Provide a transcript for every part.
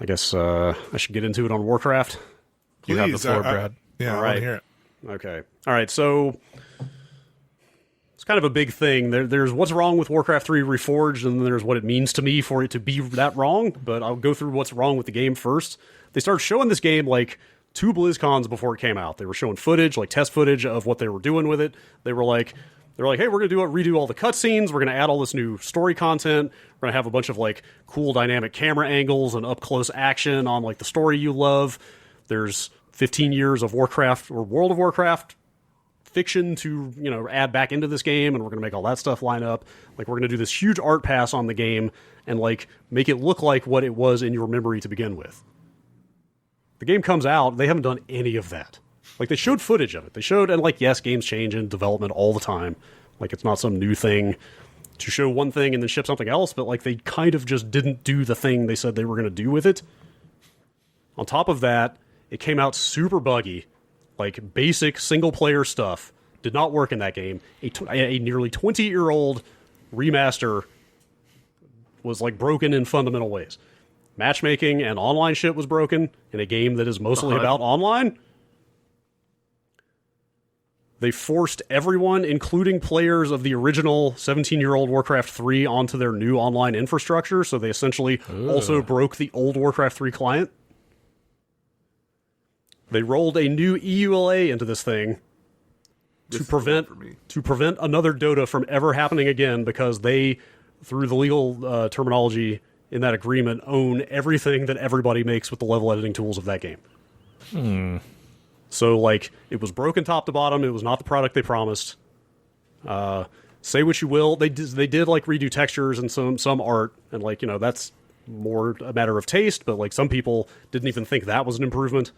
I guess I should get into it on Warcraft. Please, You have the floor, Brad. Yeah, All I want right. to hear it. Okay. All right, so it's kind of a big thing. There's what's wrong with Warcraft 3 Reforged, and then there's what it means to me for it to be that wrong, but I'll go through what's wrong with the game first. They started showing this game, like, 2 BlizzCons before it came out. They were showing footage, like test footage of what they were doing with it. They were like, hey, we're going to redo all the cutscenes. We're going to add all this new story content. We're going to have a bunch of, like, cool dynamic camera angles and up-close action on, like, the story you love. There's 15 years of Warcraft or World of Warcraft fiction to, add back into this game, and we're going to make all that stuff line up. Like, we're going to do this huge art pass on the game and, like, make it look like what it was in your memory to begin with. The game comes out, they haven't done any of that. Like, they showed footage of it. They showed, and, like, yes, games change in development all the time. Like, it's not some new thing to show one thing and then ship something else, but, like, they kind of just didn't do the thing they said they were going to do with it. On top of that, it came out super buggy. Like, basic single-player stuff did not work in that game. A nearly 20-year-old remaster was, like, broken in fundamental ways. Matchmaking and online shit was broken in a game that is mostly about online. They forced everyone, including players of the original 17-year-old Warcraft 3, onto their new online infrastructure, so they essentially also broke the old Warcraft 3 client. They rolled a new EULA into this thing to prevent another Dota from ever happening again, because they, through the legal terminology in that agreement, own everything that everybody makes with the level editing tools of that game. So, like, it was broken top to bottom. It was not the product they promised. Say what you will. They did like, redo textures and some art, and, like, that's more a matter of taste, but, like, some people didn't even think that was an improvement.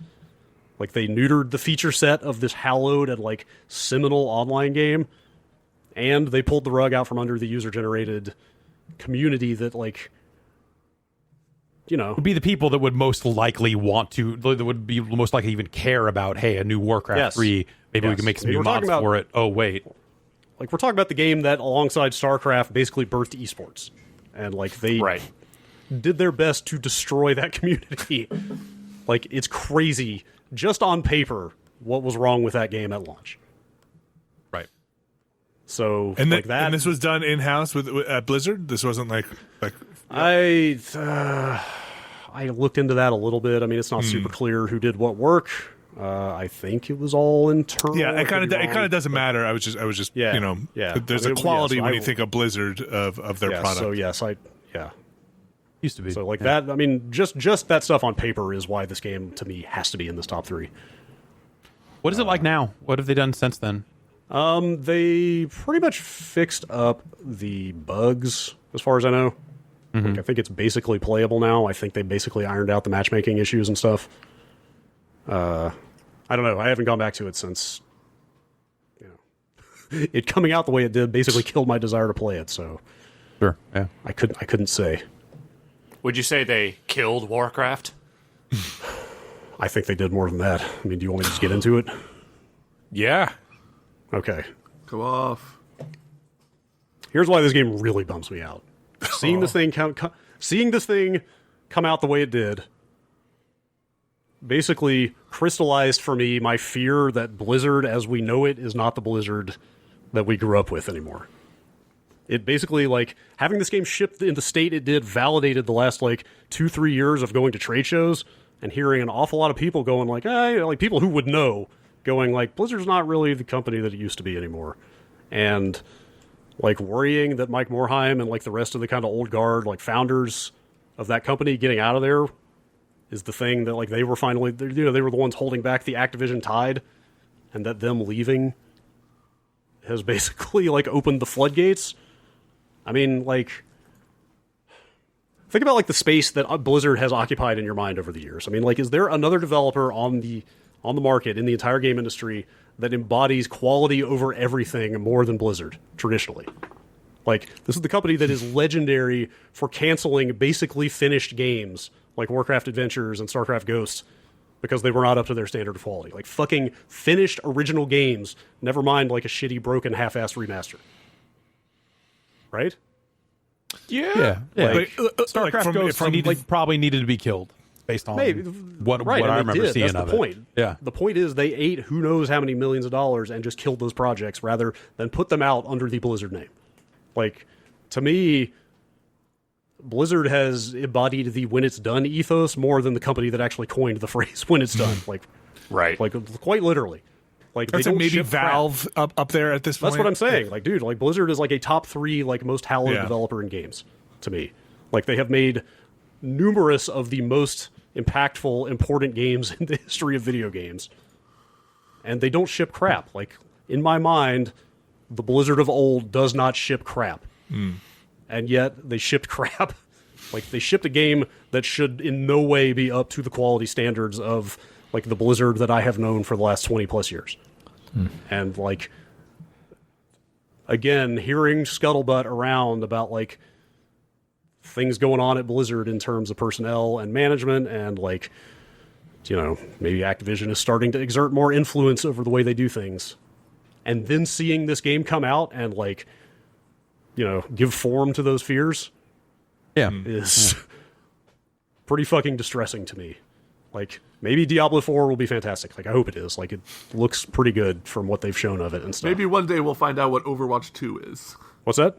Like, they neutered the feature set of this hallowed and, like, seminal online game, and they pulled the rug out from under the user-generated community that, like, would be the people that would most likely that would be most likely even care about, hey, a new Warcraft 3, maybe we can make some new mods for it. Oh, wait. Like, we're talking about the game that, alongside StarCraft, basically birthed esports. And, like, they did their best to destroy that community. Like, it's crazy, just on paper, what was wrong with that game at launch. Right. So, and like that. And this was done in-house at Blizzard? This wasn't like I looked into that a little bit. I mean, it's not super clear who did what work. I think it was all internal. Yeah, it kind of doesn't matter. I was just there's a quality when you think of Blizzard of their product. So yes, used to be. So, like, that, I mean, just that stuff on paper is why this game, to me, has to be in this top 3. What is it like now? What have they done since then? They pretty much fixed up the bugs, as far as I know. Like, I think it's basically playable now. I think they basically ironed out the matchmaking issues and stuff. I don't know. I haven't gone back to it since, it coming out the way it did basically killed my desire to play it. So, sure, yeah, I couldn't say. Would you say they killed Warcraft? I think they did more than that. I mean, do you want me to just get into it? Yeah. Okay. Go off. Here's why this game really bums me out. Seeing this thing come out the way it did basically crystallized for me my fear that Blizzard as we know it is not the Blizzard that we grew up with anymore. It basically, like, having this game shipped in the state it did validated the last, like, 2-3 years of going to trade shows and hearing an awful lot of people going, like, like, people who would know, going, like, Blizzard's not really the company that it used to be anymore. And, like, worrying that Mike Morhaime and, like, the rest of the kind of old guard, like, founders of that company getting out of there is the thing that, like, they were finally, they were the ones holding back the Activision tide, and that them leaving has basically, like, opened the floodgates. I mean, like, think about, like, the space that Blizzard has occupied in your mind over the years. I mean, like, is there another developer on the market in the entire game industry that embodies quality over everything more than Blizzard, traditionally? Like, this is the company that is legendary for canceling basically finished games, like Warcraft Adventures and StarCraft Ghosts, because they were not up to their standard of quality. Like, fucking finished original games, never mind, like, a shitty, broken, half-assed remaster. Right? Yeah. Like, StarCraft Ghosts probably needed to be killed. based on what I remember seeing of it. That's the point. Yeah. The point is they ate who knows how many millions of dollars and just killed those projects rather than put them out under the Blizzard name. Like, to me, Blizzard has embodied the when it's done ethos more than the company that actually coined the phrase when it's done. Like, right. Like, quite literally. Like, that's maybe Valve up there at this point. That's what I'm saying. Like, dude, like Blizzard is like a top 3 like most hallowed developer in games to me. Like, they have made numerous of the most impactful, important games in the history of video games, and they don't ship crap. Like, in my mind, the Blizzard of old does not ship crap, and yet they shipped crap. Like, they shipped a game that should in no way be up to the quality standards of like the Blizzard that I have known for the last 20 plus years. And like, again, hearing scuttlebutt around about like things going on at Blizzard in terms of personnel and management, and like, you know, maybe Activision is starting to exert more influence over the way they do things, and then seeing this game come out and like, you know, give form to those fears is pretty fucking distressing to me. Like, maybe Diablo 4 will be fantastic. Like, I hope it is. Like, it looks pretty good from what they've shown of it and stuff. Maybe one day we'll find out what Overwatch 2 is. What's that?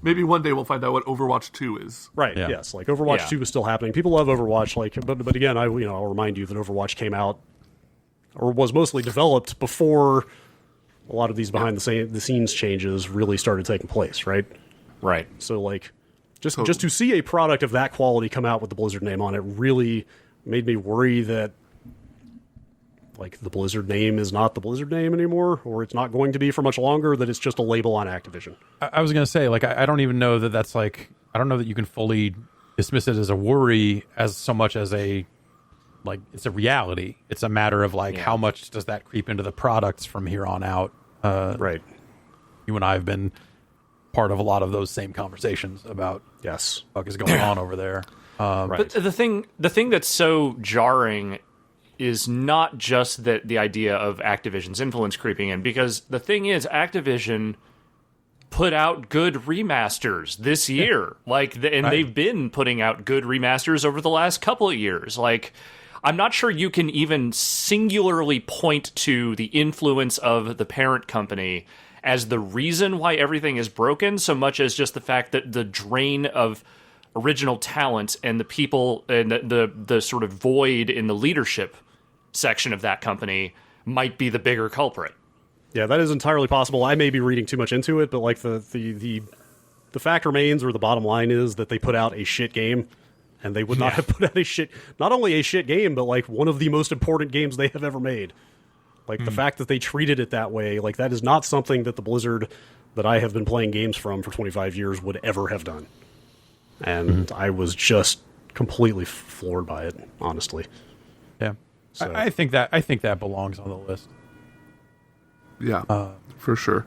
Maybe one day we'll find out what Overwatch 2 is. Right, yes. Like, Overwatch 2 is still happening. People love Overwatch. Like, but again, I'll remind you that Overwatch came out, or was mostly developed before a lot of these behind the scenes changes really started taking place, right? Right. So, like, just to see a product of that quality come out with the Blizzard name on it really made me worry that, like, the Blizzard name is not the Blizzard name anymore, or it's not going to be for much longer, that it's just a label on Activision. I was going to say, like, I don't even know that that's, like, I don't know that you can fully dismiss it as a worry as so much as a, like, it's a reality. It's a matter of, like, how much does that creep into the products from here on out? Right. You and I have been part of a lot of those same conversations about what is going on over there. Right. But the thing that's so jarring is not just that the idea of Activision's influence creeping in, because the thing is, Activision put out good remasters this year, they've been putting out good remasters over the last couple of years. Like, I'm not sure you can even singularly point to the influence of the parent company as the reason why everything is broken, so much as just the fact that the drain of original talent and the people and the sort of void in the leadership section of that company might be the bigger culprit. Yeah, that is entirely possible. I may be reading too much into it, but like the fact remains, or the bottom line is, that they put out a shit game, and they would not have put out not only a shit game, but like one of the most important games they have ever made. Like, the fact that they treated it that way, like, that is not something that the Blizzard that I have been playing games from for 25 years would ever have done. And I was just completely floored by it, honestly. Yeah. So. I think that belongs on the list. Yeah, for sure.